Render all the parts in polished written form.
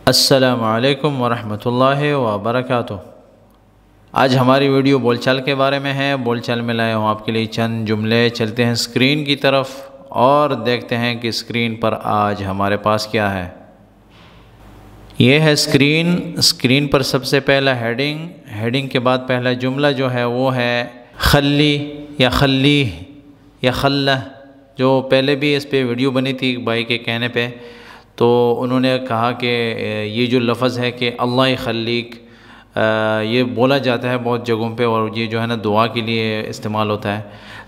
السلام علیکم ورحمۃ اللہ وبرکاتہ۔ آج ہماری ویڈیو بول چال کے بارے میں ہے۔ بول چال میں لائے ہوں آپ کے لیے چند جملے۔ چلتے ہیں اسکرین کی طرف اور دیکھتے ہیں کہ اسکرین پر آج ہمارے پاس کیا ہے۔ یہ ہے اسکرین پر سب سے پہلا ہیڈنگ کے بعد پہلا جملہ جو ہے وہ ہے خلی یا خلی یا خلہ، جو پہلے بھی اس پہ ویڈیو بنی تھی ایک بھائی کے کہنے پہ، تو انہوں نے کہا کہ یہ جو لفظ ہے کہ اللہ خلیق، یہ بولا جاتا ہے بہت جگہوں پہ، اور یہ جو ہے نا دعا کے لیے استعمال ہوتا ہے۔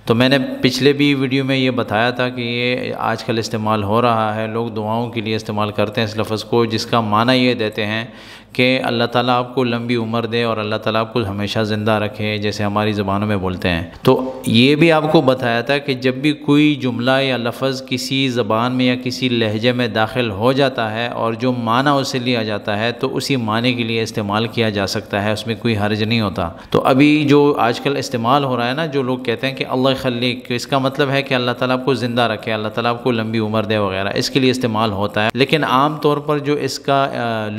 تو میں نے پچھلے بھی ویڈیو میں یہ بتایا تھا کہ یہ آج کل استعمال ہو رہا ہے، لوگ دعاؤں کے لیے استعمال کرتے ہیں اس لفظ کو، جس کا معنی یہ دیتے ہیں کہ اللہ تعالیٰ آپ کو لمبی عمر دے اور اللہ تعالیٰ آپ کو ہمیشہ زندہ رکھے، جیسے ہماری زبانوں میں بولتے ہیں۔ تو یہ بھی آپ کو بتایا تھا کہ جب بھی کوئی جملہ یا لفظ کسی زبان میں یا کسی لہجے میں داخل ہو جاتا ہے اور جو معنی اس سے لیا جاتا ہے تو اسی معنی کے لیے استعمال کیا جا سکتا ہے، اس میں کوئی حرج نہیں ہوتا۔ تو ابھی جو آج کل استعمال ہو رہا ہے نا، جو لوگ کہتے ہیں کہ اللہ خلیق، اس کا مطلب ہے کہ اللہ تعالیٰ آپ کو زندہ رکھے، اللہ تعالیٰ آپ کو لمبی عمر دے وغیرہ، اس کے لیے استعمال ہوتا ہے۔ لیکن عام طور پر جو اس کا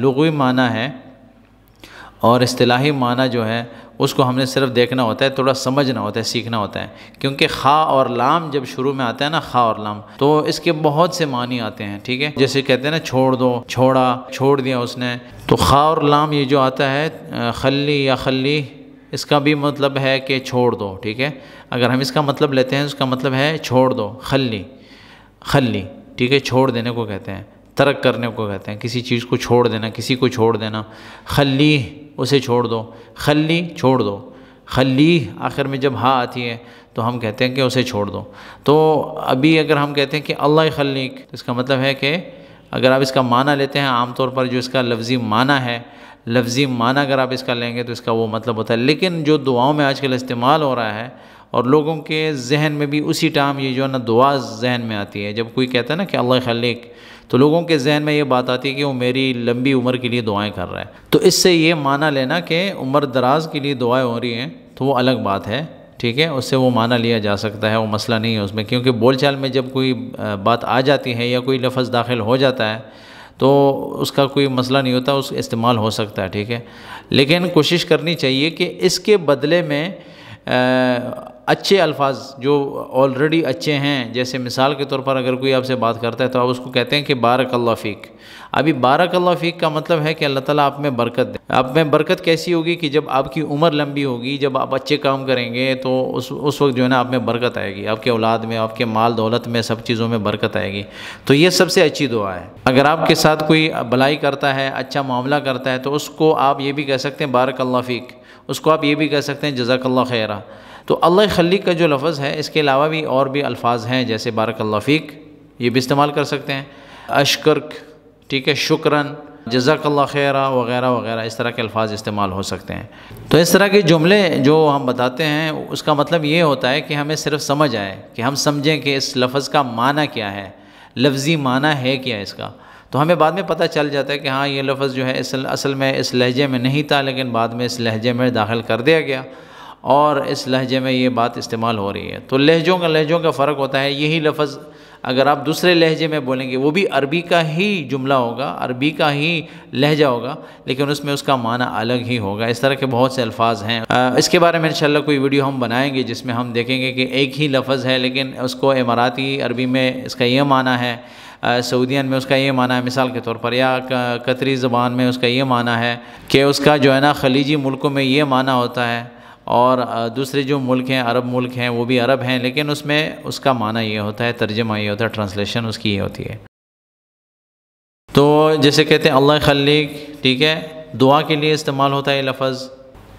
لغوی معنی ہے اور اصطلاحی معنی جو ہے اس کو ہم نے صرف دیکھنا ہوتا ہے، تھوڑا سمجھنا ہوتا ہے، سیکھنا ہوتا ہے، کیونکہ خا اور لام جب شروع میں آتا ہے نا، خا اور لام، تو اس کے بہت سے معنی آتے ہیں، ٹھیک ہے۔ جیسے کہتے ہیں نا چھوڑ دو، چھوڑا، چھوڑ دیا اس نے، تو خا اور لام یہ جو آتا ہے خلی یا خلی، اس کا بھی مطلب ہے کہ چھوڑ دو، ٹھیک ہے۔ اگر ہم اس کا مطلب لیتے ہیں، اس کا مطلب ہے چھوڑ دو، خلی، ٹھیک ہے، چھوڑ دینے کو کہتے ہیں، ترک کرنے کو کہتے ہیں، کسی چیز کو چھوڑ دینا، کسی کو چھوڑ دینا، خلی، اسے چھوڑ دو، خلی، چھوڑ دو، خلی آخر میں جب ہاں آتی ہے تو ہم کہتے ہیں کہ اسے چھوڑ دو۔ تو ابھی اگر ہم کہتے ہیں کہ اللہ خلیق، اس کا مطلب ہے کہ اگر آپ اس کا معنی لیتے ہیں، عام طور پر جو اس کا لفظی معنی اگر آپ اس کا لیں گے تو اس کا وہ مطلب ہوتا ہے۔ لیکن جو دعاؤں میں آج کل استعمال ہو رہا ہے اور لوگوں کے ذہن میں بھی اسی ٹائم یہ جو ہے نا دعا ذہن میں آتی ہے، جب کوئی کہتا ہے نا کہ اللہ خلیق، تو لوگوں کے ذہن میں یہ بات آتی ہے کہ وہ میری لمبی عمر کے لیے دعائیں کر رہا ہے۔ تو اس سے یہ معنی لینا کہ عمر دراز کے لیے دعائیں ہو رہی ہیں تو وہ الگ بات ہے، ٹھیک ہے، اس سے وہ معنی لیا جا سکتا ہے، وہ مسئلہ نہیں ہے اس میں، کیونکہ بول چال میں جب کوئی بات آ جاتی ہے یا کوئی لفظ داخل ہو جاتا ہے تو اس کا کوئی مسئلہ نہیں ہوتا، اس استعمال ہو سکتا ہے، ٹھیک ہے۔ لیکن کوشش کرنی چاہیے کہ اس کے بدلے میں اچھے الفاظ جو آلریڈی اچھے ہیں، جیسے مثال کے طور پر اگر کوئی آپ سے بات کرتا ہے تو آپ اس کو کہتے ہیں کہ بارک اللہ فیک۔ ابھی بارک اللہ فیک کا مطلب ہے کہ اللہ تعالیٰ آپ میں برکت دے۔ آپ میں برکت کیسی ہوگی کہ جب آپ کی عمر لمبی ہوگی، جب آپ اچھے کام کریں گے تو اس وقت جو ہے نا آپ میں برکت آئے گی، آپ کے اولاد میں، آپ کے مال دولت میں، سب چیزوں میں برکت آئے گی۔ تو یہ سب سے اچھی دعا ہے۔ اگر آپ کے ساتھ کوئی بھلائی کرتا ہے، اچھا معاملہ کرتا ہے، تو اس کو آپ یہ بھی کہہ سکتے ہیں بارک اللہ فیک، اس کو آپ یہ بھی کہہ سکتے ہیں جزاک اللہ خیرہ۔ تو اللہ خلیق کا جو لفظ ہے، اس کے علاوہ بھی اور بھی الفاظ ہیں، جیسے بارک اللہ فیک، یہ بھی استعمال کر سکتے ہیں، اشکرک، ٹھیک ہے، شکراً، جزاک اللہ خیرہ وغیرہ وغیرہ، اس طرح کے الفاظ استعمال ہو سکتے ہیں۔ تو اس طرح کے جملے جو ہم بتاتے ہیں، اس کا مطلب یہ ہوتا ہے کہ ہمیں صرف سمجھ آئے، کہ ہم سمجھیں کہ اس لفظ کا معنی کیا ہے، لفظی معنی ہے کیا اس کا۔ تو ہمیں بعد میں پتہ چل جاتا ہے کہ ہاں یہ لفظ جو ہے اصل میں اس لہجے میں نہیں تھا، لیکن بعد میں اس لہجے میں داخل کر دیا گیا اور اس لہجے میں یہ بات استعمال ہو رہی ہے۔ تو لہجوں کا فرق ہوتا ہے۔ یہی لفظ اگر آپ دوسرے لہجے میں بولیں گے، وہ بھی عربی کا ہی جملہ ہوگا، عربی کا ہی لہجہ ہوگا، لیکن اس میں اس کا معنی الگ ہی ہوگا۔ اس طرح کے بہت سے الفاظ ہیں۔ اس کے بارے میں انشاءاللہ کوئی ویڈیو ہم بنائیں گے جس میں ہم دیکھیں گے کہ ایک ہی لفظ ہے، لیکن اس کو اماراتی عربی میں اس کا یہ معنی ہے، سعودین میں اس کا یہ معنی ہے مثال کے طور پر، یا قطری زبان میں اس کا یہ معنی ہے کہ اس کا جو ہے نا خلیجی ملکوں میں یہ معنی ہوتا ہے، اور دوسرے جو ملک ہیں، عرب ملک ہیں، وہ بھی عرب ہیں، لیکن اس میں اس کا معنی یہ ہوتا ہے، ترجمہ یہ ہوتا ہے، ٹرانسلیشن اس کی یہ ہوتی ہے۔ تو جیسے کہتے ہیں اللہ خلیق، ٹھیک ہے، دعا کے لیے استعمال ہوتا ہے یہ لفظ۔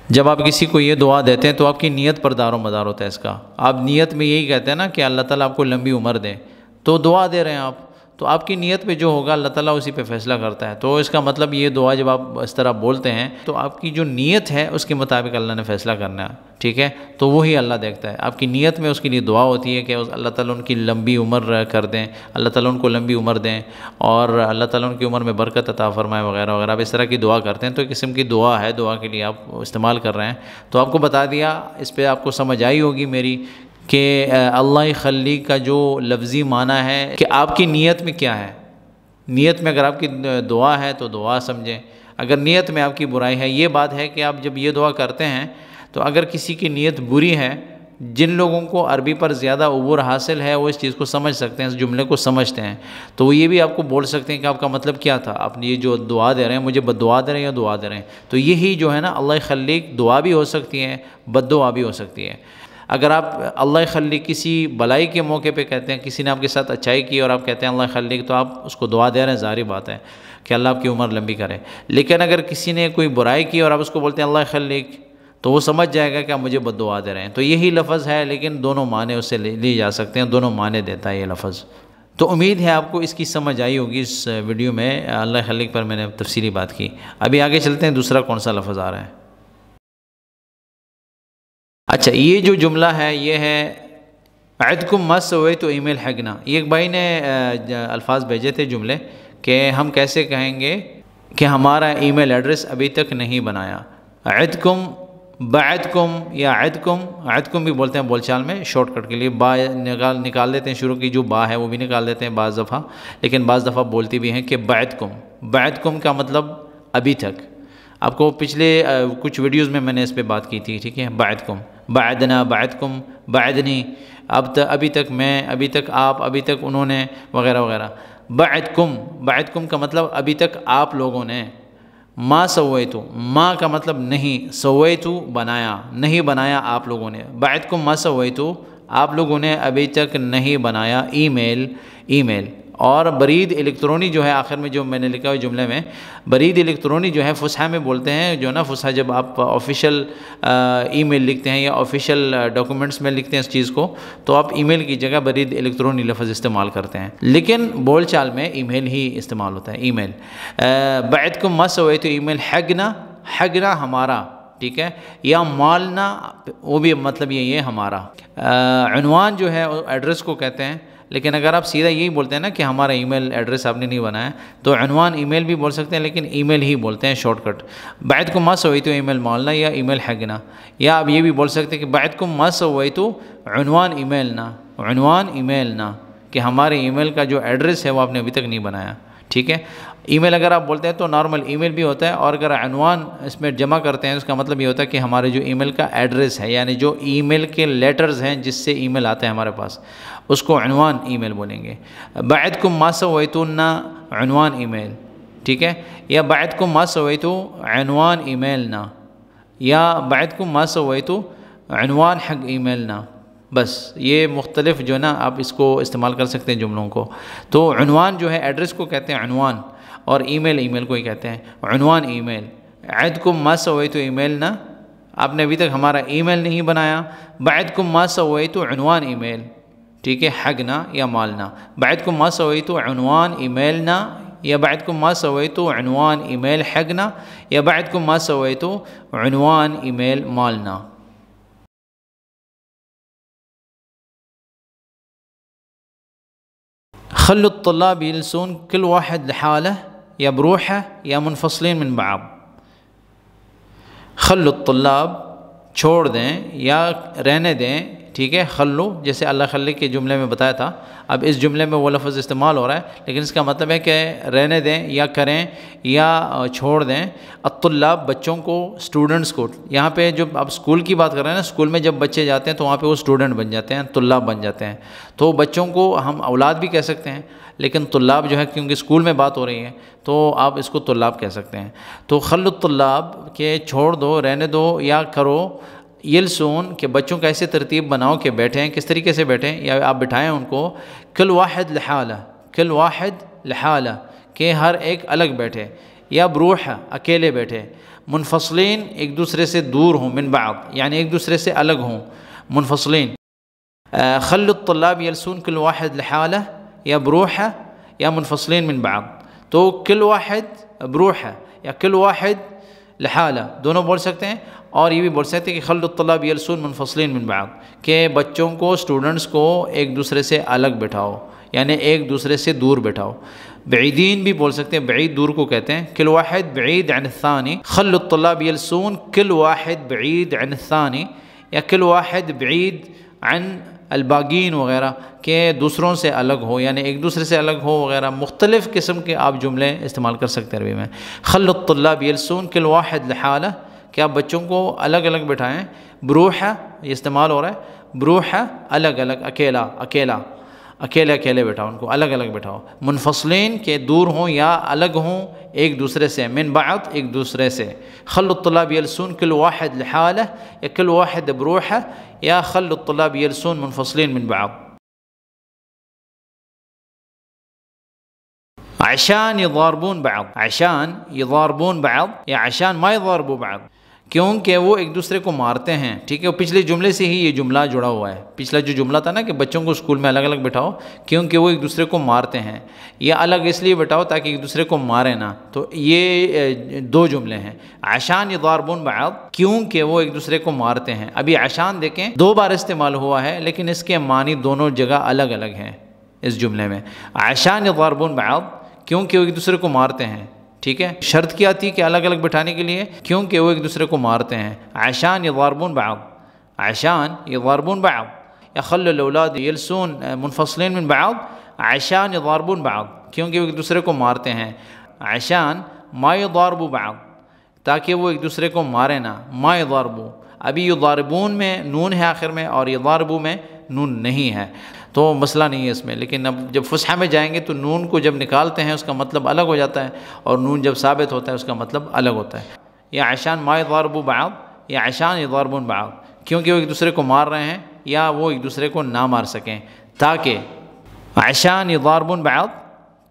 جب آپ کسی کو یہ دعا دیتے ہیں تو آپ کی نیت پر دار و مدار ہوتا ہے اس کا۔ آپ نیت میں یہی کہتے ہیں نا کہ اللہ تعالیٰ آپ کو لمبی عمر دے، تو دعا دے رہے ہیں آپ، تو آپ کی نیت پہ جو ہوگا اللہ تعالیٰ اسی پہ فیصلہ کرتا ہے۔ تو اس کا مطلب یہ دعا جب آپ اس طرح بولتے ہیں تو آپ کی جو نیت ہے اس کے مطابق اللہ نے فیصلہ کرنا ہے، ٹھیک ہے، تو وہی اللہ دیکھتا ہے۔ آپ کی نیت میں اس کے لیے دعا ہوتی ہے کہ اللہ تعالیٰ ان کی لمبی عمر کر دیں، اللہ تعالیٰ ان کو لمبی عمر دیں، اور اللہ تعالیٰ ان کی عمر میں برکت عطا فرمائے وغیرہ وغیرہ۔ آپ اس طرح کی دعا کرتے ہیں تو ایک قسم کی دعا ہے، دعا کے لیے آپ استعمال کر رہے ہیں۔ تو آپ کو بتا دیا، اس پہ آپ کو سمجھ آئی ہوگی میری کہ اللہ خلیق کا جو لفظی معنی ہے کہ آپ کی نیت میں کیا ہے، نیت میں اگر آپ کی دعا ہے تو دعا سمجھیں، اگر نیت میں آپ کی برائی ہے، یہ بات ہے کہ آپ جب یہ دعا کرتے ہیں تو اگر کسی کی نیت بری ہے، جن لوگوں کو عربی پر زیادہ عبور حاصل ہے وہ اس چیز کو سمجھ سکتے ہیں، اس جملے کو سمجھتے ہیں، تو وہ یہ بھی آپ کو بول سکتے ہیں کہ آپ کا مطلب کیا تھا، آپ یہ جو دعا دے رہے ہیں مجھے بد دعا دے رہے ہیں یا دعا دے رہے ہیں، تو یہی جو ہے نا اللہ یخلیک دعا بھی ہو سکتی ہے، بد دعا بھی ہو سکتی ہے۔ اگر آپ اللہ یخلیک کسی بلائی کے موقع پہ کہتے ہیں، کسی نے آپ کے ساتھ اچھائی کی اور آپ کہتے ہیں اللہ یخلیک، تو آپ اس کو دعا دے رہے ہیں، ظاہری بات ہے کہ اللہ آپ کی عمر لمبی کرے۔ لیکن اگر کسی نے کوئی برائی کی اور آپ اس کو بولتے ہیں اللہ یخلیک، تو وہ سمجھ جائے گا کہ آپ مجھے بد دعا دے رہے ہیں۔ تو یہی لفظ ہے، لیکن دونوں معنی اس سے لی جا سکتے ہیں، دونوں معنی دیتا ہے یہ لفظ۔ تو امید ہے آپ کو اس کی سمجھ آئی ہوگی، اس ویڈیو میں اللہ یخلیک پر میں نے تفصیلی بات کی۔ ابھی آگے چلتے ہیں، دوسرا کون سا لفظ آ رہا ہے؟ اچھا، یہ جو جملہ ہے یہ ہے عدکم ما سویتو ای میل حقنا۔ یہ ایک بھائی نے الفاظ بھیجے تھے جملے کہ ہم کیسے کہیں گے کہ ہمارا ای میل ایڈریس ابھی تک نہیں بنایا۔ عدکم، بعدکم یا عدکم، عدکم بھی بولتے ہیں بول چال میں، شارٹ کٹ کے لیے با نکال دیتے ہیں، شروع کی جو با ہے وہ بھی نکال دیتے ہیں بعض دفعہ، لیکن بعض دفعہ بولتی بھی ہیں کہ بعدکم۔ بعدکم کا مطلب ابھی تک، آپ کو پچھلے کچھ ویڈیوز میں نے اس پہ بات کی تھی، ٹھیک ہے؟ بعدکم، بعدنا، بعدکم، بعدنی، ابھی تک میں، ابھی تک آپ، ابھی تک انہوں نے، وغیرہ وغیرہ۔ بعدکم، بعدکم کا مطلب ابھی تک آپ لوگوں نے۔ ما سویتو، ما کا مطلب نہیں، سویتو بنایا، نہیں بنایا آپ لوگوں نے۔ بعدکم ما سویتو، آپ لوگوں نے ابھی تک نہیں بنایا ای میل۔ اور برید الیکٹرونی جو ہے، آخر میں جو میں نے لکھا ہے جملے میں، برید الیکٹرونی جو ہے فصحیٰ میں بولتے ہیں، جو نا فصحیٰ جب آپ آفیشیل ای میل لکھتے ہیں یا آفیشیل ڈاکومنٹس میں لکھتے ہیں اس چیز کو، تو آپ ای میل کی جگہ برید الیکٹرونی لفظ استعمال کرتے ہیں، لیکن بول چال میں ای میل ہی استعمال ہوتا ہے، ای میل۔ بعدکم ما سویتو ای میل حقنا، حقنا ہمارا، ٹھیک ہے؟ یا مالنا، وہ بھی مطلب یہی ہے ہمارا۔ عنوان جو ہے ایڈریس کو کہتے ہیں، لیکن اگر آپ سیدھا یہی بولتے ہیں نا کہ ہمارا ای میل ایڈریس آپ نے نہیں بنایا، تو عنوان ای میل بھی بول سکتے ہیں، لیکن ای میل ہی بولتے ہیں شارٹ کٹ۔ بعدکم ما سویتو ای میل مالنا یا ای میل حقنا، یا آپ یہ بھی بول سکتے ہیں کہ بعدکم ما سویتو عنوان ای میلنا، عنوان ای میلنا، کہ ہمارے ای میل کا جو ایڈریس ہے وہ آپ نے ابھی تک نہیں بنایا، ٹھیک ہے؟ ای میل اگر آپ بولتے ہیں تو نارمل ای میل بھی ہوتا ہے، اور اگر عنوان اس میں جمع کرتے ہیں اس کا مطلب یہ ہوتا ہے کہ ہمارے جو ای میل کا ایڈریس ہے، یعنی جو ای میل کے لیٹرز ہیں جس سے ای میل آتے ہیں ہمارے پاس، اس کو عنوان ای میل بولیں گے۔ بعدکم ما سویتونا عنوان ای میل، ٹھیک ہے؟ یا بعدکم ما سویتو عنوان ای میلنا، یا بعدکم ما سویتو عنوان حق ای میلنا، بس یہ مختلف جو ہے نا آپ اس کو استعمال کر سکتے ہیں جملوں کو۔ تو عنوان جو ہے ایڈریس کو کہتے ہیں عنوان، اور ای میل کو ہی کہتے ہیں عنوان ای میل۔ عدکم ما سویتو ای میلنا، آپ نے ابھی تک ہمارا ای میل نہیں بنایا۔ بعدکم ما سویتو عنوان ای میل، ٹھیک ہے؟ حقنا یا مالنا۔ بعدکم ما سویتو عنوان ای میلنا، یا بعدکم ما سویتو عنوان ای میل حقنا، یا بعدکم ما سویتو عنوان ای میل مالنا۔ خلوا الطلاب يجلسون كل واحد لحاله یا بروحه یا منفصلين من بعض۔ خلوا الطلاب، چھوڑ دیں یا رہنے دیں، ٹھیک ہے؟ خلو جیسے اللہ خلی کے جملے میں بتایا تھا، اب اس جملے میں وہ لفظ استعمال ہو رہا ہے، لیکن اس کا مطلب ہے کہ رہنے دیں یا کریں یا چھوڑ دیں۔ الطلاب بچوں کو، اسٹوڈنٹس کو، یہاں پہ جب آپ اسکول کی بات کر رہے ہیں نا، اسکول میں جب بچے جاتے ہیں تو وہاں پہ وہ اسٹوڈنٹ بن جاتے ہیں، طلاب بن جاتے ہیں، تو بچوں کو ہم اولاد بھی کہہ سکتے ہیں، لیکن طلاب جو ہے کیونکہ اسکول میں بات ہو رہی ہے تو آپ اس کو طلاب کہہ سکتے ہیں۔ تو خلوا الطلاب کہ چھوڑ دو، رہنے دو یا کرو، یلسون کہ بچوں کا ایسے ترتیب بناؤ کہ بیٹھیں، کس طریقے سے بیٹھیں، یا آپ بٹھائیں ان کو، کل واحد لحالہ، کل واحد لحالہ کہ ہر ایک الگ بیٹھے، یا بروح اکیلے بیٹھے، منفصلین ایک دوسرے سے دور ہوں، من بعض یعنی ایک دوسرے سے الگ ہوں، منفصلین۔ خلوا الطلاب یلسون کل واحد لحالہ یا بروح یا منفصلین من بعض، تو کل واحد بروح یا کل واحد لحالہ دونوں بول سکتے ہیں، اور یہ بھی بول سکتے ہیں کہ خلوا الطلاب یلسون منفصلین من بعض، کہ بچوں کو، اسٹوڈنٹس کو ایک دوسرے سے الگ بٹھاؤ، یعنی ایک دوسرے سے دور بٹھاؤ۔ بعیدین بھی بول سکتے ہیں، بعید دور کو کہتے ہیں، کل واحد بعید عن الثانی، خلوا الطلاب یلسون کل واحد بعید عن الثانی، یا کل واحد بعید عن الباغین وغیرہ کہ دوسروں سے الگ ہو، یعنی ایک دوسرے سے الگ ہو وغیرہ، مختلف قسم کے آپ جملے استعمال کر سکتے ہیں عربی میں۔ خل الطلاب یلسون کل واحد لحالہ، کہ آپ بچوں کو الگ الگ بٹھائیں۔ بروحہ یہ استعمال ہو رہا ہے، بروحہ الگ الگ، اکیلا اکیلا، اکیلے اکیلے بٹھاؤ، ان کو الگ الگ بٹھاؤ۔ منفصلین کے دور ہوں یا الگ ہوں ایک دوسرے سے، من بعض ایک دوسرے سے۔ خل الطلاب یلسون کل واحد لحالہ، یا کل واحد بروحہ، یا خل الطلاب یلسون منفصلین من بعض۔ عشان يضاربون بعض، عشان يضاربون بعض یا عشان ما يضاربوا بعض، کیونکہ وہ ایک دوسرے کو مارتے ہیں، ٹھیک ہے۔ پچھلے جملے سے ہی یہ جملہ جڑا ہوا ہے، پچھلا جو جملہ تھا نا کہ بچوں کو اسکول میں الگ الگ بٹھاؤ کیونکہ وہ ایک دوسرے کو مارتے ہیں، یا الگ اس لیے بٹھاؤ تاکہ ایک دوسرے کو مارے نہ، تو یہ دو جملے ہیں۔ عشان يضاربون بعض، کیونکہ وہ ایک دوسرے کو مارتے ہیں۔ ابھی عشان دیکھیں 2 بار استعمال ہوا ہے لیکن اس کے معنی دونوں جگہ الگ الگ ہیں اس جملے میں۔ عشان يضاربون بعض، کیونکہ وہ ایک دوسرے کو مارتے ہیں، ٹھیک ہے۔ شرط کیا تھی کہ الگ الگ بٹھانے کے لیے؟ کیونکہ وہ ایک دوسرے کو مارتے ہیں۔ عشان يضاربون بعض، عشان يضاربون بعض، يخل الاولاد يلسون منفصلين من بعض عشان يضاربون بعض، کیونکہ وہ ایک دوسرے کو مارتے ہیں۔ عشان ما يضاربوا بعض، تاکہ وہ ایک دوسرے کو مارے نہ، ما يضاربوا۔ ابھی يضاربون میں نون ہے آخر میں اور يضاربوا میں نون نہیں ہے، تو مسئلہ نہیں ہے اس میں، لیکن اب جب فصحى میں جائیں گے تو نون کو جب نکالتے ہیں اس کا مطلب الگ ہو جاتا ہے، اور نون جب ثابت ہوتا ہے اس کا مطلب الگ ہوتا ہے۔ یا عشان ما يضاربوا بعض، یا عشان يضاربون بعض، کیونکہ وہ ایک دوسرے کو مار رہے ہیں یا وہ ایک دوسرے کو نہ مار سکیں، تاکہ عشان يضاربون بعض،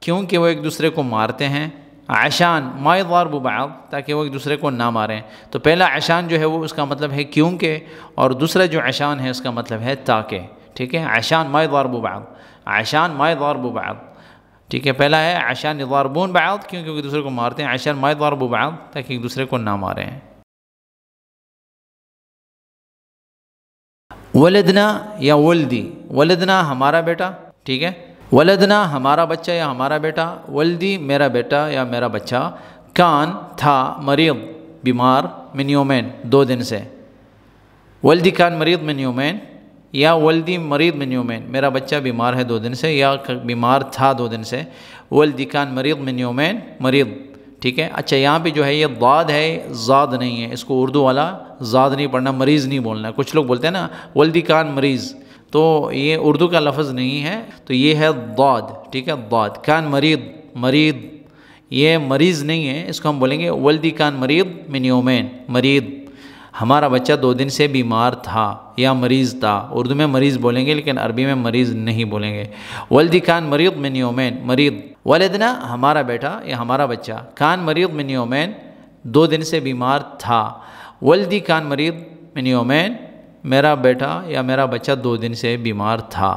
کیونکہ وہ ایک دوسرے کو مارتے ہیں، عشان ما يضاربوا بعض، تاکہ وہ ایک دوسرے کو نہ ماریں۔ تو پہلا عشان جو ہے وہ اس کا مطلب ہے کیونکہ، اور دوسرا جو عشان ہے اس کا مطلب ہے تاکہ، ٹھیک ہے۔ عشان ما يضاربوا بعض، عشان ما يضاربوا بعض، ٹھیک ہے۔ پہلا ہے عشان يضاربون بعض، کیونکہ وہ ایک دوسرے کو مارتے ہیں، عشان ما يضاربوا بعض، تاکہ ایک دوسرے کو نہ ماریں۔ ولدنا یا ولدی، ولدنا ہمارا بیٹا، ٹھیک ہے۔ ولدنا ہمارا بچہ یا ہمارا بیٹا، ولدی میرا بیٹا یا میرا بچہ، کان تھا، مریض بیمار، من یومین 2 دن سے۔ ولدی کان مریض من یومین، یا ولدی مریض من یومین، میرا بچہ بیمار ہے 2 دن سے یا بیمار تھا 2 دن سے۔ ولدی کان مریض من یومین، مریض، ٹھیک ہے۔ اچھا یہاں پہ جو ہے یہ ضاد ہے، زاد نہیں ہے، اس کو اردو والا زاد نہیں پڑھنا، مریض نہیں بولنا ہے۔ کچھ لوگ بولتے ہیں نا ولدی کان مریض، تو یہ اردو کا لفظ نہیں ہے، تو یہ ہے ضاد، ٹھیک ہے۔ ضاد کان مریض، مریض یہ مریض نہیں ہے، اس کو ہم بولیں گے ولدی کان مریض من یومین، مریض ہمارا بچہ 2 دن سے بیمار تھا یا مریض تھا۔ اردو میں مریض بولیں گے لیکن عربی میں مریض نہیں بولیں گے۔ ولدی کان مریض من یومین، مریض۔ ولدنا ہمارا بیٹا یا ہمارا بچہ، کان مریض من یومین 2 دن سے بیمار تھا۔ ولدی کان مریض من یومین، میرا بیٹا یا میرا بچہ 2 دن سے بیمار تھا۔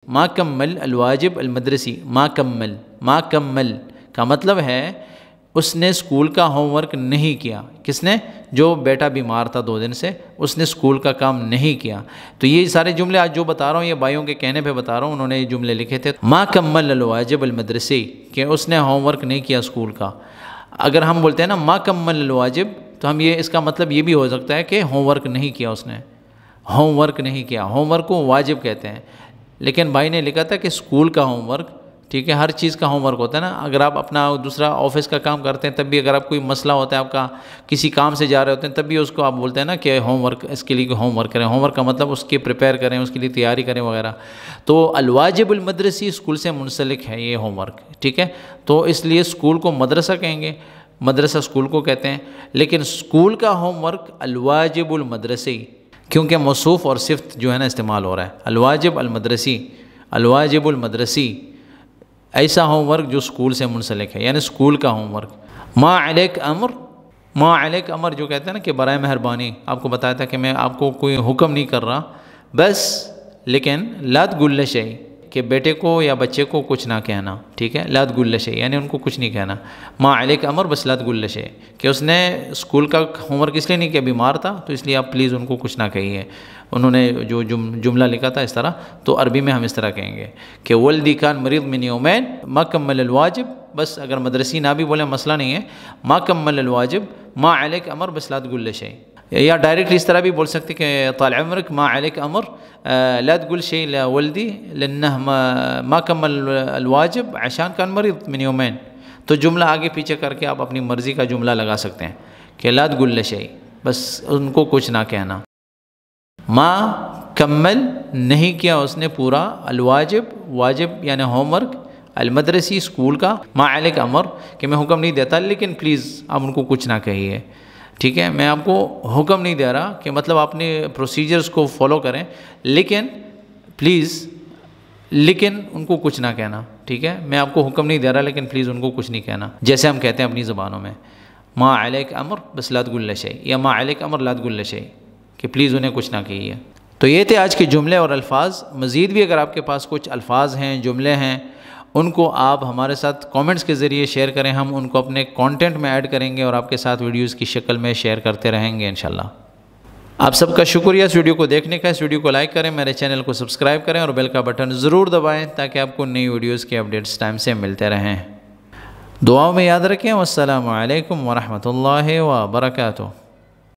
ما کمل الواجب المدرسی، ما کمل، ما کمل کا مطلب ہے اس نے اسکول کا ہوم ورک نہیں کیا۔ کس نے؟ جو بیٹا بیمار تھا 2 دن سے، اس نے اسکول کا کام نہیں کیا۔ تو یہ سارے جملے آج جو بتا رہا ہوں یہ بھائیوں کے کہنے پہ بتا رہا ہوں، انہوں نے یہ جملے لکھے تھے۔ ما کمل الواجب المدرسی، کہ اس نے ہوم ورک نہیں کیا اسکول کا۔ اگر ہم بولتے ہیں نا ما کمل الواجب، تو ہم یہ اس کا مطلب یہ بھی ہو سکتا ہے کہ ہوم ورک نہیں کیا اس نے، ہوم ورک نہیں کیا۔ ہوم ورک کو واجب کہتے ہیں، لیکن بھائی نے لکھا تھا کہ اسکول کا ہوم ورک، ٹھیک ہے۔ ہر چیز کا ہوم ورک ہوتا ہے نا، اگر آپ اپنا دوسرا آفس کا کام کرتے ہیں تب بھی اگر آپ کوئی مسئلہ ہوتا ہے، آپ کا کسی کام سے جا رہے ہوتے ہیں تب بھی اس کو آپ بولتے ہیں نا کہ ہوم ورک، اس کے لیے ہوم ورک کریں۔ ہوم ورک کا مطلب اس کی پریپیئر کریں، اس کے لیے تیاری کریں وغیرہ۔ تو الواجب المدرسی اسکول سے منسلک ہے یہ ہوم ورک، ٹھیک ہے۔ تو اس لیے اسکول کو مدرسہ کہیں گے، مدرسہ اسکول کو کہتے ہیں، لیکن اسکول کا ہوم ورک الواجب المدرسی، کیونکہ موصوف اور صفت جو ہے نا استعمال ہو رہا ہے۔ الواجب المدرسی، الواجب المدرسی، ایسا ہوم ورک جو اسکول سے منسلک ہے، یعنی اسکول کا ہوم ورک۔ ما علیک امر، ما علیک امر جو کہتے ہیں نا کہ برائے مہربانی، آپ کو بتایا تھا کہ میں آپ کو کوئی حکم نہیں کر رہا، بس لیکن لا تقل شیء، کہ بیٹے کو یا بچے کو کچھ نہ کہنا، ٹھیک ہے۔ لا تقل شیء یعنی ان کو کچھ نہیں کہنا۔ ما علیک امر بس لا تقل شیء، کہ اس نے اسکول کا ہوم ورک اس لیے نہیں کیا، بیمار تھا، تو اس لیے آپ پلیز ان کو کچھ نہ کہیے۔ انہوں نے جو جملہ لکھا تھا اس طرح، تو عربی میں ہم اس طرح کہیں گے کہ ولدی کان مریض من یومین ما کمل الواجب، بس اگر مدرسی نہ بھی بولے مسئلہ نہیں ہے، ما کمل الواجب، ما علیک امر بس لا تقل شیء، یا ڈائریکٹلی اس طرح بھی بول سکتے کہ طال عمرک ما علیک امر لا تقول شيء لولدي لأنه ما كمل الواجب عشان كان مريض من يومين. تو جملہ آگے پیچھے کر کے آپ اپنی مرضی کا جملہ لگا سکتے ہیں کہ لا تقول شيء، بس ان کو کچھ نہ کہنا. ما کمل نہیں کیا اس نے پورا، الواجب واجب یعنی ہوم ورک، المدرسی اسکول کا، ما علیک امر کہ میں حکم نہیں دیتا لیکن پلیز آپ ان کو کچھ نہ کہیے. ٹھیک ہے، میں آپ کو حکم نہیں دے رہا کہ مطلب آپ نے پروسیجرز کو فالو کریں، لیکن پلیز، لیکن ان کو کچھ نہ کہنا. ٹھیک ہے، میں آپ کو حکم نہیں دے رہا لیکن پلیز ان کو کچھ نہیں کہنا، جیسے ہم کہتے ہیں اپنی زبانوں میں ما علیک امر بس لا تقول شيء، یا ما علیک امر لا تقول شيء کہ پلیز انہیں کچھ نہ کہیے. تو یہ تھے آج کے جملے اور الفاظ. مزید بھی اگر آپ کے پاس کچھ الفاظ ہیں، جملے ہیں، ان کو آپ ہمارے ساتھ کامنٹس کے ذریعے شیئر کریں، ہم ان کو اپنے کانٹینٹ میں ایڈ کریں گے اور آپ کے ساتھ ویڈیوز کی شکل میں شیئر کرتے رہیں گے انشاءاللہ. آپ سب کا شکریہ اس ویڈیو کو دیکھنے کا. اس ویڈیو کو لائک کریں، میرے چینل کو سبسکرائب کریں اور بیل کا بٹن ضرور دبائیں تاکہ آپ کو نئی ویڈیوز کے اپڈیٹس ٹائم سے ملتے رہیں. دعاؤں میں یاد رکھیں. والسلام علیکم ورحمۃ اللہ وبرکاتہ.